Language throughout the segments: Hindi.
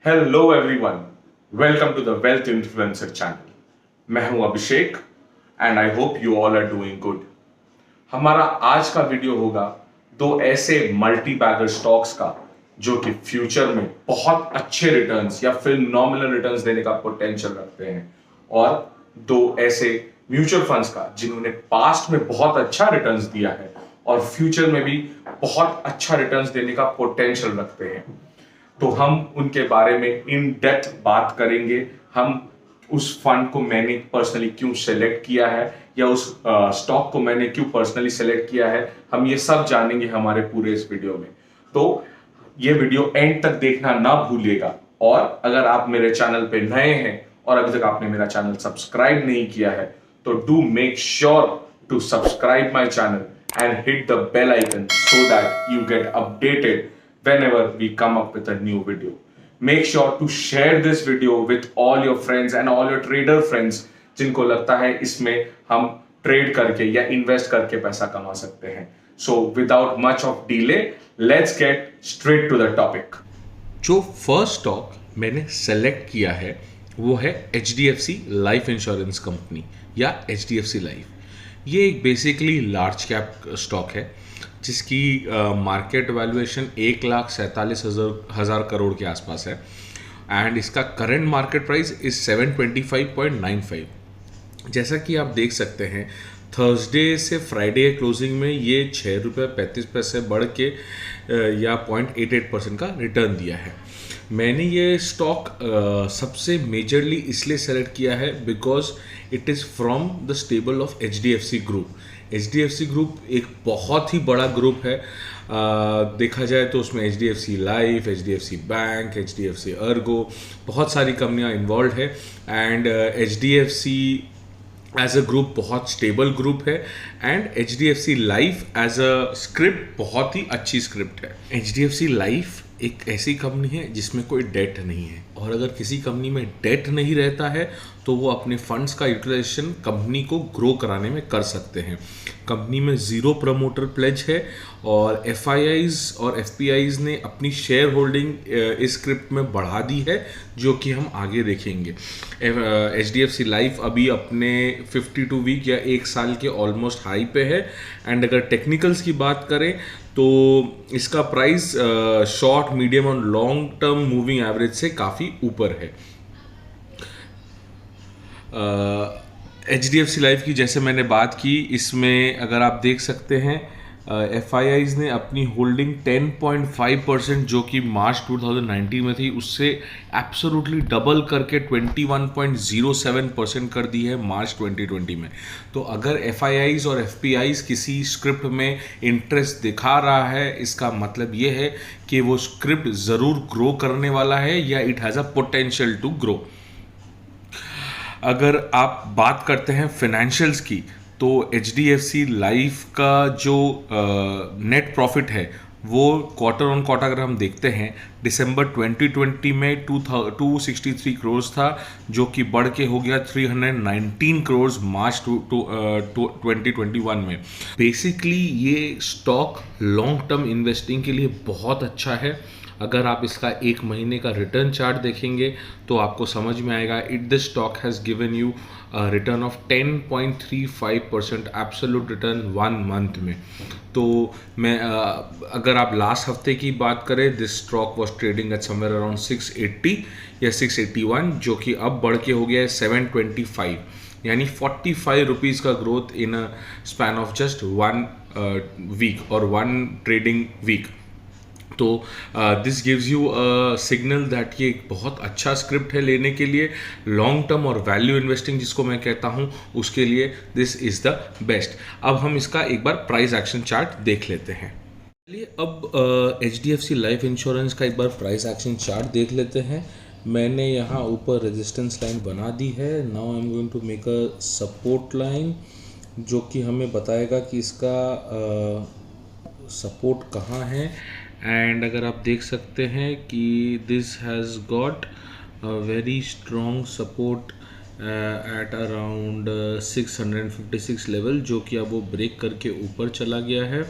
Hello everyone, welcome to the wealth influencer channel. मैं हूं Abhishek and I hope you all are doing good. हमारा आज का वीडियो होगा दो ऐसे मल्टी बैगर स्टॉक्स का जो कि फ्यूचर में बहुत अच्छे रिटर्न्स या फिनोमिनल रिटर्न्स देने का पोटेंशियल रखते हैं, और दो ऐसे म्यूचुअल फंड्स का जिन्होंने पास्ट में बहुत अच्छा रिटर्न्स दिया है और फ्यूचर में भी बहुत अच्छा रिटर्न्स देने का पोटेंशियल रखते हैं। तो हम उनके बारे में इन डेप्थ बात करेंगे। हम उस फंड को मैंने पर्सनली क्यों सेलेक्ट किया है या उस स्टॉक को मैंने क्यों पर्सनली सेलेक्ट किया है, हम ये सब जानेंगे हमारे पूरे इस वीडियो में। तो ये वीडियो एंड तक देखना ना भूलिएगा, और अगर आप मेरे चैनल पे नए हैं और अभी तक आपने मेरा चैनल सब्सक्राइब नहीं किया है तो do make sure to subscribe my channel and hit the bell icon so that you get updated whenever we come up with a new video. Make sure to share this video with all your friends and all your trader friends जिनको लगता है इसमें हम ट्रेड करके या इन्वेस्ट करके पैसा कमा सकते हैं। So without much of delay, let's get straight to the topic. जो फर्स्ट स्टॉक मैंने सेलेक्ट किया है वो है HDFC लाइफ इंश्योरेंस कंपनी या HDFC लाइफ। ये एक बेसिकली लार्ज कैप स्टॉक है जिसकी मार्केट वैल्यूएशन 1,47,000 करोड़ के आसपास है एंड इसका करंट मार्केट प्राइस इज 725.95। जैसा कि आप देख सकते हैं थर्सडे से फ्राइडे क्लोजिंग में ये ₹6.35 बढ़ के या 0.88% का रिटर्न दिया है। मैंने ये स्टॉक सबसे मेजरली इसलिए सेलेक्ट किया है because it is from the stable of HDFC group. HDFC group एक बहुत ही बड़ा ग्रुप है। देखा जाए तो उसमें HDFC life, HDFC bank, HDFC ergo, बहुत सारी कंपनियां इन्वॉल्व है and HDFC as a group बहुत स्टेबल ग्रुप है and HDFC life as a script बहुत ही अच्छी स्क्रिप्ट है। HDFC लाइफ एक ऐसी कंपनी है जिसमें कोई डेट नहीं है, और अगर किसी कंपनी में डेट नहीं रहता है तो वो अपने फंड्स का यूटिलाइजेशन कंपनी को ग्रो कराने में कर सकते हैं। कंपनी में ज़ीरो प्रमोटर प्लेज है और FIIs और FPIs ने अपनी शेयर होल्डिंग इस स्क्रिप्ट में बढ़ा दी है, जो कि हम आगे देखेंगे। HDFC लाइफ अभी अपने 52 वीक या एक साल के ऑलमोस्ट हाई पे है एंड अगर टेक्निकल्स की बात करें तो इसका प्राइस शॉर्ट, मीडियम और लॉन्ग टर्म मूविंग एवरेज से काफ़ी ऊपर है। HDFC लाइफ की जैसे मैंने बात की, इसमें अगर आप देख सकते हैं FIIs ने अपनी होल्डिंग 10.5% जो कि मार्च 2019 में थी उससे एब्सोल्युटली डबल करके 21.07% कर दी है मार्च 2020 में। तो अगर FIIs और FPIs किसी स्क्रिप्ट में इंटरेस्ट दिखा रहा है, इसका मतलब ये है कि वो स्क्रिप्ट ज़रूर ग्रो करने वाला है या it has a potential to grow. अगर आप बात करते हैं फाइनेंशियल्स की तो HDFC लाइफ का जो नेट प्रॉफिट है वो क्वार्टर ऑन क्वार्टर अगर हम देखते हैं दिसंबर 2020 में 263 करोड़ था, जो कि बढ़ के हो गया 319 करोड़ मार्च 2021 में। बेसिकली ये स्टॉक लॉन्ग टर्म इन्वेस्टिंग के लिए बहुत अच्छा है। अगर आप इसका एक महीने का रिटर्न चार्ट देखेंगे तो आपको समझ में आएगा this stock has given you return of 10.35% absolute return 1 month में। तो मैं अगर आप लास्ट हफ्ते की बात करें, this stock was trading at somewhere around 680 या 681, जो कि अब बढ़ के हो गया है 725, यानी 45 रुपीज़ का growth in a span of just 1 week और 1 ट्रेडिंग वीक। तो this gives you a signal that ये एक बहुत अच्छा स्क्रिप्ट है लेने के लिए। लॉन्ग टर्म और वैल्यू इन्वेस्टिंग जिसको मैं कहता हूँ उसके लिए दिस इज़ द बेस्ट। अब हम इसका एक बार प्राइस एक्शन चार्ट देख लेते हैं। चलिए अब HDFC लाइफ इंश्योरेंस का एक बार प्राइस एक्शन चार्ट देख लेते हैं। मैंने यहाँ ऊपर रेजिस्टेंस लाइन बना दी है। Now I am going to make a support line जो कि हमें बताएगा कि इसका सपोर्ट कहाँ है। एंड अगर आप देख सकते हैं कि this has got very strong support at around 656 level, जो कि अब वो ब्रेक करके ऊपर चला गया है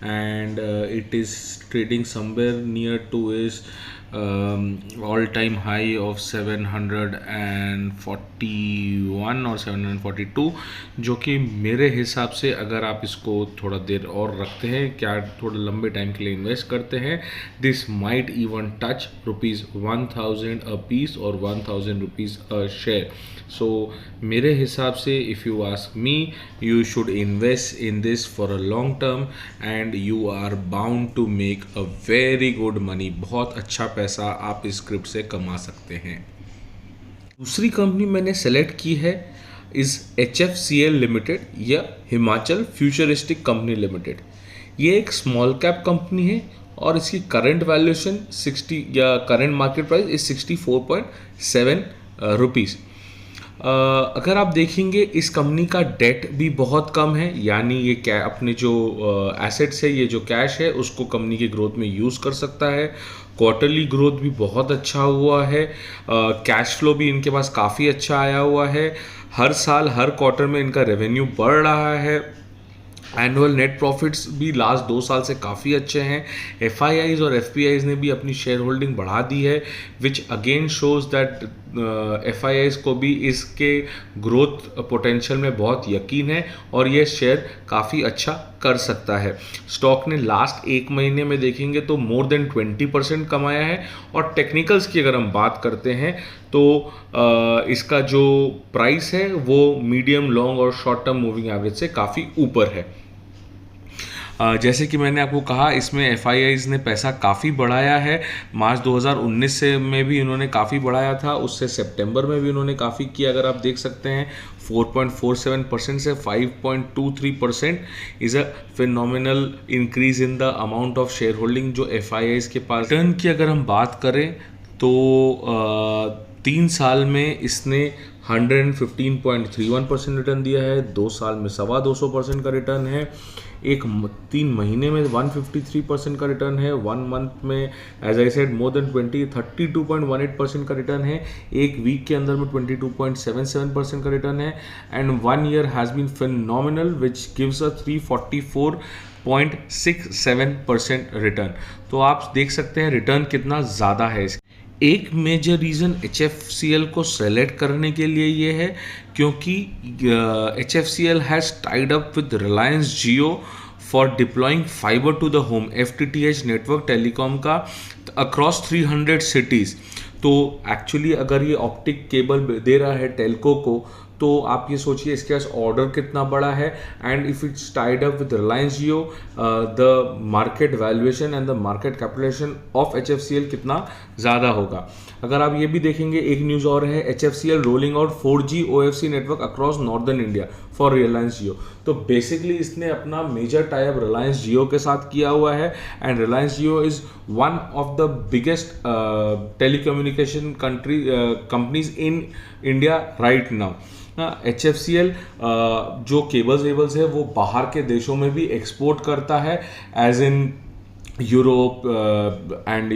and it is trading somewhere near two is all time high of 741 और 742, जो कि मेरे हिसाब से अगर आप इसको थोड़ा देर और रखते हैं, क्या थोड़ा लंबे टाइम के लिए इन्वेस्ट करते हैं, this might even touch ₹1000 a piece और 1000 रुपीज़ अ शेयर. सो मेरे हिसाब से if you ask me, you should invest in this for a long term and you are bound to make a very good money. बहुत अच्छा पैसा आप इस क्रिप्ट से कमा सकते हैं. दूसरी कंपनी मैंने सेलेक्ट की है इज़ HFCL लिमिटेड या हिमाचल फ्यूचरिस्टिक कंपनी लिमिटेड. ये एक स्मॉल कैप कंपनी है और इसकी करंट वैल्यूएशन 60 या current market price is 64.7 rupees. अगर आप देखेंगे इस कंपनी का डेट भी बहुत कम है, यानी ये क्या अपने जो एसेट्स है, ये जो कैश है, उसको कंपनी के ग्रोथ में यूज़ कर सकता है. क्वार्टरली ग्रोथ भी बहुत अच्छा हुआ है. कैश फ्लो भी इनके पास काफ़ी अच्छा आया हुआ है. हर साल हर क्वार्टर में इनका रेवेन्यू बढ़ रहा है. एनुअल नेट प्रॉफिट्स भी लास्ट 2 साल से काफ़ी अच्छे हैं. FIIs और FPIs ने भी अपनी शेयर होल्डिंग बढ़ा दी है, which again shows that FIIs को भी इसके ग्रोथ पोटेंशियल में बहुत यकीन है और ये शेयर काफ़ी अच्छा कर सकता है. स्टॉक ने लास्ट 1 महीने में देखेंगे तो मोर देन 20% कमाया है. और टेक्निकल्स की अगर हम बात करते हैं तो इसका जो प्राइस है वो मीडियम, लॉन्ग और शॉर्ट टर्म मूविंग एवरेज से काफ़ी ऊपर है. जैसे कि मैंने आपको कहा, इसमें FIIs ने पैसा काफ़ी बढ़ाया है. मार्च 2019 से में भी इन्होंने काफ़ी बढ़ाया था, उससे सितंबर में भी इन्होंने काफ़ी किया. अगर आप देख सकते हैं 4.47% से 5.23% is a phenomenal increase in the amount of share holding जो FIIs के पास. रिटर्न की अगर हम बात करें तो 3 साल में इसने 115.31% रिटर्न दिया है. 2 साल में 225% का रिटर्न है. 3 महीने में 153% का रिटर्न है. 1 मंथ में as I said more than 32.18% का रिटर्न है. 1 वीक के अंदर में 22.77% का रिटर्न है. And 1 year has been phenomenal which gives a 344.67% return. तो आप देख सकते हैं रिटर्न कितना ज़्यादा है. एक मेजर रीज़न HFCL को सेलेक्ट करने के लिए ये है क्योंकि HFCL has tied up with Reliance Jio for deploying fibre to the home FTTH network telecom का अक्रॉस 300 सिटीज़. तो एक्चुअली अगर ये ऑप्टिक केबल दे रहा है टेलको को, तो आप ये सोचिए इसके पास ऑर्डर कितना बड़ा है. And if it's tied up with Reliance Jio, the market valuation and the market capitalisation of HFCL कितना ज़्यादा होगा. अगर आप ये भी देखेंगे, एक न्यूज़ और है, HFCL rolling out 4G OFC network across northern India for Reliance Jio. तो बेसिकली इसने अपना major tie up Reliance Jio के साथ किया हुआ है. And Reliance Jio is one of the biggest telecommunication companies in India right now. HFCL जो केबल्स है वो बाहर के देशों में भी एक्सपोर्ट करता है, as in Europe and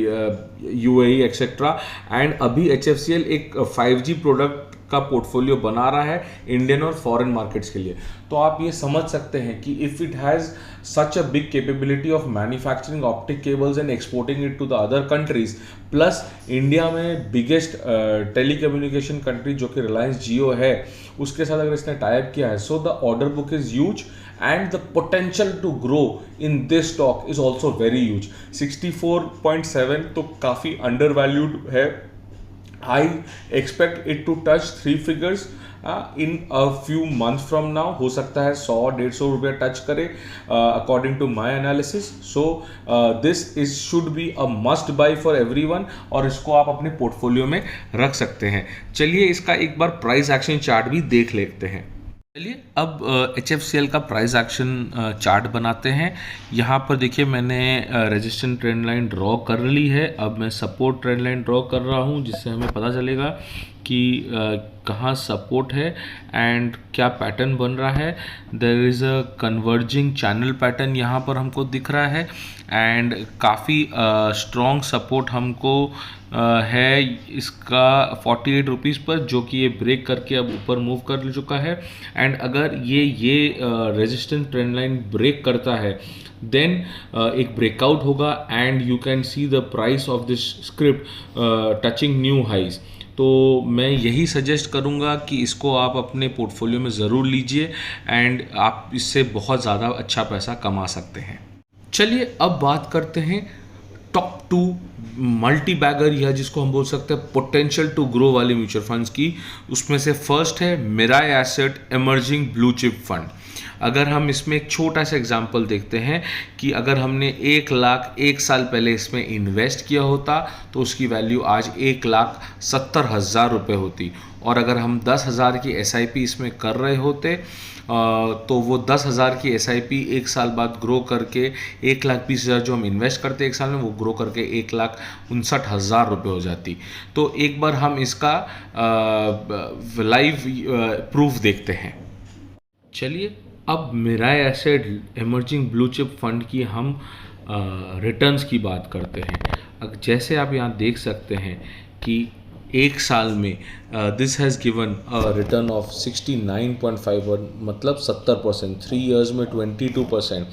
UAE etcetera. And अभी HFCL एक 5G प्रोडक्ट का पोर्टफोलियो बना रहा है इंडियन और फॉरेन मार्केट्स के लिए. तो आप ये समझ सकते हैं कि if it has such a big capability of manufacturing optic cables and exporting it to the other countries, plus India में बिगेस्ट टेलीकम्युनिकेशन कंट्री जो कि रिलायंस जियो है, उसके साथ अगर इसने टाई अप किया है, so the order book is huge and the potential to grow in this stock is also very huge. 64.7 तो काफ़ी undervalued है. I expect it to touch 3 figures in a few months from now. हो सकता है 100-150 रुपये टच करे according to my analysis. So this is should be a must buy for everyone और इसको आप अपने पोर्टफोलियो में रख सकते हैं. चलिए इसका एक बार प्राइस एक्शन चार्ट भी देख लेते हैं. चलिए अब HFCL का प्राइस एक्शन चार्ट बनाते हैं. यहाँ पर देखिए मैंने रेजिस्टेंस ट्रेंड लाइन ड्रॉ कर ली है. अब मैं सपोर्ट ट्रेंड लाइन ड्रॉ कर रहा हूँ जिससे हमें पता चलेगा कि कहाँ सपोर्ट है एंड क्या पैटर्न बन रहा है। There is a converging channel pattern यहाँ पर हमको दिख रहा है एंड काफ़ी स्ट्रॉन्ग सपोर्ट हमको है इसका 48 रुपीज़ पर, जो कि ये ब्रेक करके अब ऊपर मूव कर चुका है। एंड अगर ये रेजिस्टेंस ट्रेंड लाइन ब्रेक करता है देन एक ब्रेकआउट होगा and you can see the price of this script touching new highs. तो मैं यही सजेस्ट करूँगा कि इसको आप अपने पोर्टफोलियो में ज़रूर लीजिए एंड आप इससे बहुत ज़्यादा अच्छा पैसा कमा सकते हैं। चलिए अब बात करते हैं टॉप 2 मल्टी बैगर या जिसको हम बोल सकते हैं पोटेंशियल टू ग्रो वाले म्यूचुअल फंड्स की। उसमें से फर्स्ट है Mirae asset emerging blue chip fund. अगर हम इसमें एक छोटा सा एग्जांपल देखते हैं कि अगर हमने 1 लाख 1 साल पहले इसमें इन्वेस्ट किया होता तो उसकी वैल्यू आज 1,70,000 रुपये होती, और अगर हम 10,000 की SIP इसमें कर रहे होते तो वो 10,000 की SIP 1 साल बाद ग्रो करके 1,20,000 जो हम इन्वेस्ट करते 1 साल में, वो ग्रो करके 1,59,000 रुपये हो जाती। तो एक बार हम इसका लाइव प्रूफ देखते हैं। चलिए अब Mirae asset emerging blue chip fund की हम रिटर्न्स की बात करते हैं। जैसे आप यहाँ देख सकते हैं कि 1 साल में this has given return of 69.51, मतलब 70%, 3 इयर्स में 22%,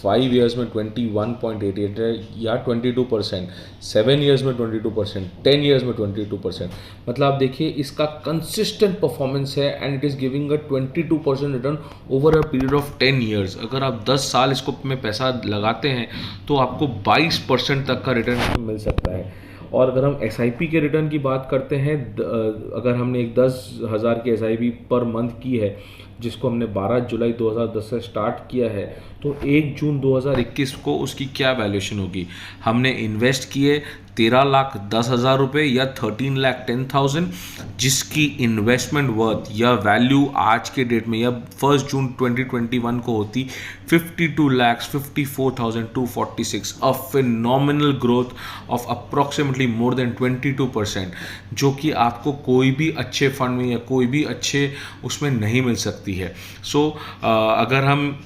5 इयर्स में 21.88 या 22%, 7 इयर्स में 22%, 10 इयर्स में 22%। मतलब आप देखिए इसका कंसिस्टेंट परफॉर्मेंस है and it is giving a 22% return over a period of 10 years. अगर आप 10 साल इसको में पैसा लगाते हैं तो आपको 22% तक का रिटर्न मिल सकता है। और अगर हम SIP के रिटर्न की बात करते हैं, अगर हमने एक 10,000 की SIP पर मंथ की है जिसको हमने 12 जुलाई 2010 से स्टार्ट किया है, तो 1 जून 2021 को उसकी क्या वैल्यूएशन होगी। हमने इन्वेस्ट किए 13,10,000 रुपये या 13,10,000, जिसकी इन्वेस्टमेंट वर्थ या वैल्यू आज के डेट में या 1 जून 2021 को होती 52,54,246, a phenomenal growth of approximately more than 22%, जो कि आपको कोई भी अच्छे फंड में या कोई भी अच्छे उसमें नहीं मिल सकती है। सो अगर हम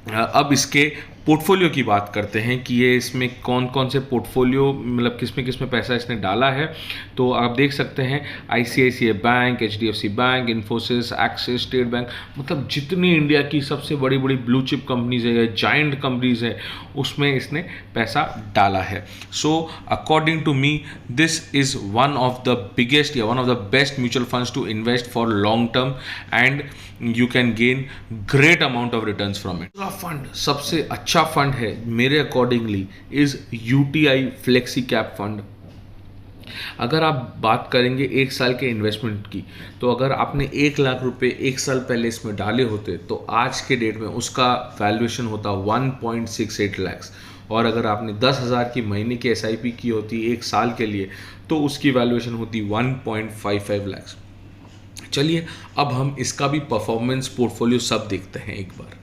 अब इसके पोर्टफोलियो की बात करते हैं कि ये इसमें कौन कौन से पोर्टफोलियो, मतलब किस में पैसा इसने डाला है, तो आप देख सकते हैं ICICI bank, HDFC bank, Infosys, Axis, state bank, मतलब जितनी इंडिया की सबसे बड़ी बड़ी ब्लू चिप कंपनीज है, जाइंट कंपनीज है, उसमें इसने पैसा डाला है। So according to me this is one of the biggest या one of the best mutual funds to invest for long term and you can gain great amount of returns from it. Fund सबसे अच्छा फंड है मेरे accordingly is UTI flexi cap fund. अगर आप बात करेंगे 1 साल के इन्वेस्टमेंट की, तो अगर आपने 1 लाख रुपए 1 साल पहले इसमें डाले होते तो आज के डेट में उसका वैल्यूएशन होता 1.68 लाख, और अगर आपने 10,000 की महीने की SIP की होती 1 साल के लिए तो उसकी वैल्यूएशन होती 1.55 लाख। चलिए अब हम इसका भी परफॉर्मेंस पोर्टफोलियो सब देखते हैं एक बार।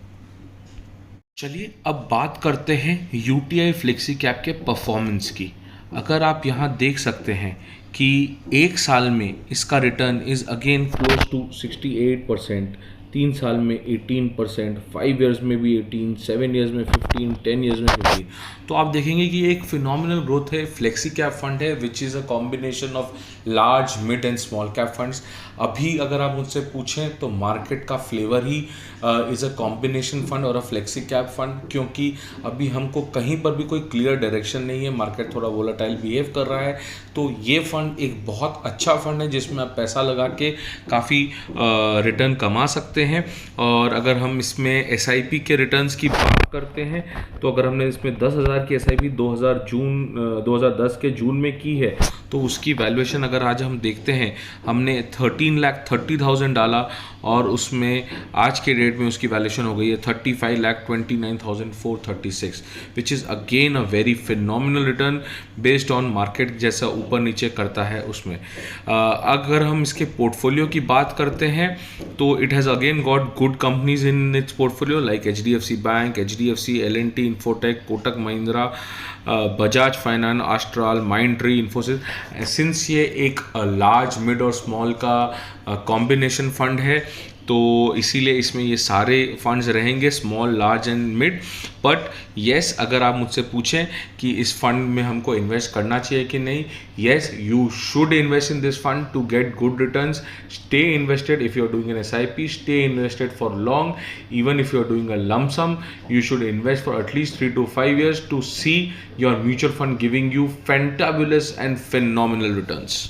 चलिए अब बात करते हैं UTI फ्लेक्सी कैप के परफॉर्मेंस की। अगर आप यहाँ देख सकते हैं कि 1 साल में इसका return is again close to 68%, 3 साल में 18%, 5 इयर्स में भी 18, 7 इयर्स में 15, 10 इयर्स में 15। तो आप देखेंगे कि एक फिनोमिनल ग्रोथ है। फ्लेक्सी कैप फंड है which is a combination of large, mid and small cap funds. अभी अगर आप मुझसे पूछें तो मार्केट का flavour he is a combination fund और अ फ्लेक्सी कैप फंड, क्योंकि अभी हमको कहीं पर भी कोई क्लियर डायरेक्शन नहीं है, मार्केट थोड़ा वोलेटाइल बिहेव कर रहा है। तो ये फंड एक बहुत अच्छा फंड है जिसमें आप पैसा लगा के काफ़ी रिटर्न कमा सकते हैं। और अगर हम इसमें SIP के रिटर्न्स की बात करते हैं तो अगर हमने इसमें 10,000 की SIP 2010 के जून में की है तो उसकी वैल्यूएशन अगर आज हम देखते हैं, हमने 13,30,000 डाला और उसमें आज के डेट में उसकी वैल्यूएशन हो गई है 35,29,436, which is again a very phenomenal return based on market जैसा ऊपर नीचे करता है उसमें। अगर हम इसके पोर्टफोलियो की बात करते हैं तो it has again got good companies in its portfolio like HDFC bank, HDFC, L&T, Infotech, Kotak Mahindra, Bajaj finance, Astral, Mindtree, Infosys since ये एक लार्ज मिड और स्मॉल का कॉम्बिनेशन फंड है, तो इसीलिए इसमें ये सारे फंड्स रहेंगे, small, large and mid. But yes, अगर आप मुझसे पूछें कि इस फंड में हमको इन्वेस्ट करना चाहिए कि नहीं, yes, you should invest in this fund to get good returns. Stay invested if you are doing an SIP, stay invested for long. Even if you are doing a lump sum, you should invest for at least 3 to 5 years to see your mutual fund giving you fantabulous and phenomenal returns.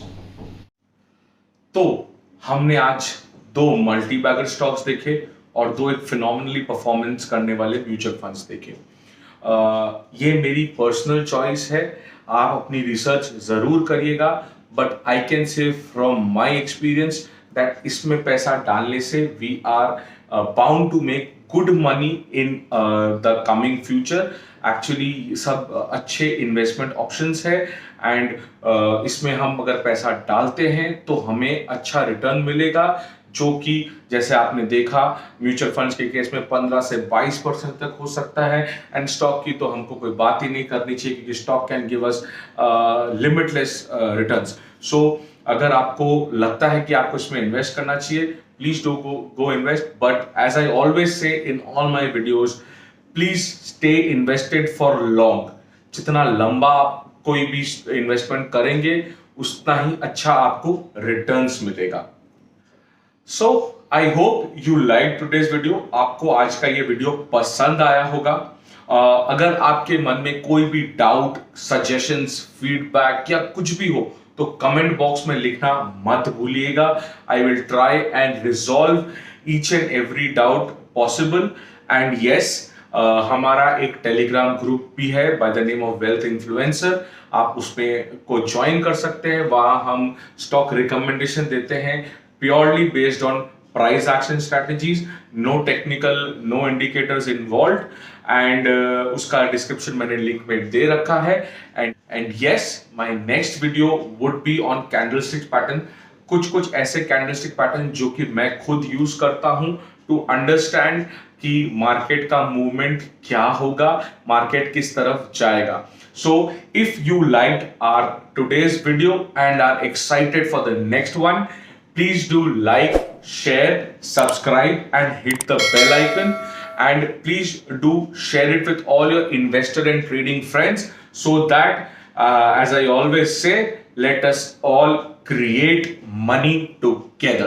तो हमने आज 2 मल्टी बैगर स्टॉक्स देखे और 2 एक फिनोमिनली परफॉर्मेंस करने वाले म्यूचुअल फंड्स देखे. ये मेरी पर्सनल चॉइस है, आप अपनी रिसर्च जरूर करिएगा, but I can say from my experience that इसमें पैसा डालने से we are bound to make good money in the coming future. Actually सब अच्छे इन्वेस्टमेंट ऑप्शंस है एंड इसमें हम अगर पैसा डालते हैं तो हमें अच्छा रिटर्न मिलेगा, जो कि जैसे आपने देखा म्यूचुअल फंड्स के केस में 15 से 22% तक हो सकता है. एंड स्टॉक की तो हमको कोई बात ही नहीं करनी चाहिए, क्योंकि stock can give us limitless returns. So अगर आपको लगता है कि आपको इसमें इन्वेस्ट करना चाहिए, please do go invest. But as I always say in all my videos, please stay invested for long. जितना लंबा आप कोई भी इन्वेस्टमेंट करेंगे उतना ही अच्छा आपको रिटर्न्स मिलेगा. So I hope you like today's video. आपको आज का ये वीडियो पसंद आया होगा. अगर आपके मन में कोई भी डाउट, सजेशंस, फीडबैक या कुछ भी हो तो कमेंट बॉक्स में लिखना मत भूलिएगा. I will try and resolve each and every doubt possible. And yes, हमारा एक टेलीग्राम ग्रुप भी है by the name of wealth influencer. आप उसमें को ज्वाइन कर सकते हैं. वहां हम स्टॉक रिकमेंडेशन देते हैं purely based on price action strategies, no technical, no indicators involved. And उसका डिस्क्रिप्शन मैंने लिंक में दे रखा है. And yes, my next video would be on candlestick pattern. कुछ ऐसे कैंडलस्टिक पैटर्न जो कि मैं खुद यूज करता हूं टू अंडरस्टैंड कि मार्केट का मूवमेंट क्या होगा, मार्केट किस तरफ जाएगा. So if you liked our today's video and are excited for the next one, please do like, share, subscribe and hit the bell icon, and please do share it with all your investor and trading friends, so that as I always say, let us all create money together.